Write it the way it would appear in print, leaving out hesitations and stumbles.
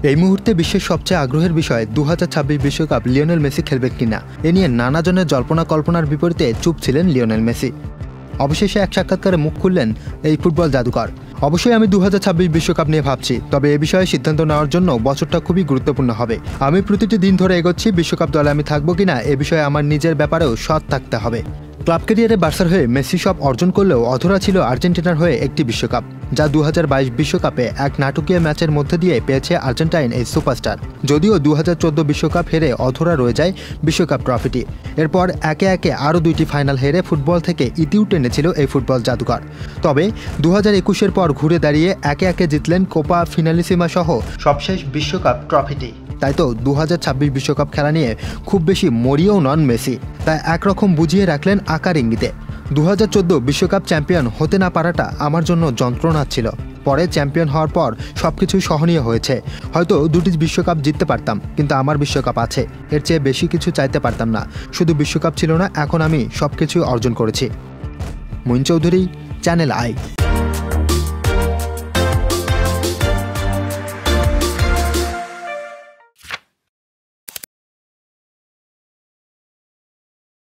এই মুহূর্তে বিশ্বের সবচেয়ে আগ্রহের বিষয় 2026 বিশ্বকাপ লিওনেল মেসি খেলবেন কিনা। এ নিয়ে নানাজনের জল্পনা কল্পনার বিপরীতে চুপ ছিলেন লিওনেল মেসি। অবশেষে এক সাক্ষাৎকারে মুখ খুললেন এই ফুটবল জাদুকর। অবশ্যই আমি 2026 বিশ্বকাপ নিয়ে ভাবছি, তবে এ বিষয়ে সিদ্ধান্ত নেওয়ার জন্য বছরটা খুবই গুরুত্বপূর্ণ হবে। আমি প্রতিটি দিন ধরে এগোচ্ছি, বিশ্বকাপ দলে আমি থাকবো কিনা এ বিষয়ে আমার নিজের ব্যাপারেও সৎ থাকতে হবে। ক্লাব ক্যারিয়ারে বার্সার হয়ে মেসি সব অর্জন করলেও অধরা ছিল আর্জেন্টিনার হয়ে একটি বিশ্বকাপ, যা 2022 বিশ্বকাপে এক নাটকীয় ম্যাচের মধ্যে দিয়ে পেয়েছে আর্জেন্টাইন এই সুপারস্টার। যদিও 2014 বিশ্বকাপ হেরে অধরা রয়ে যায় বিশ্বকাপ ট্রফিটি। এরপর একে একে আরও দুইটি ফাইনাল হেরে ফুটবল থেকে ইতিউ টেনেছিল এই ফুটবল জাদুকর। তবে 2021-এর পর ঘুরে দাঁড়িয়ে একে একে জিতলেন কোপা ফিনালিসিমা সহ সবশেষ বিশ্বকাপ ট্রফিটি। তাই তো 2026 বিশ্বকাপ খেলা নিয়ে খুব বেশি মরিয়াও নন মেসি, তাই একরকম বুঝিয়ে রাখলেন আকার ইঙ্গিতে। 2014 বিশ্বকাপ চ্যাম্পিয়ন হতে না পারাটা আমার জন্য যন্ত্রণা ছিল। পরে চ্যাম্পিয়ন হওয়ার পর সবকিছু সহনীয় হয়েছে। হয়তো দুটি বিশ্বকাপ জিততে পারতাম, কিন্তু আমার বিশ্বকাপ আছে, এর চেয়ে বেশি কিছু চাইতে পারতাম না। শুধু বিশ্বকাপ ছিল না, এখন আমি সবকিছু অর্জন করেছি। Muin Chowdhury, channel I.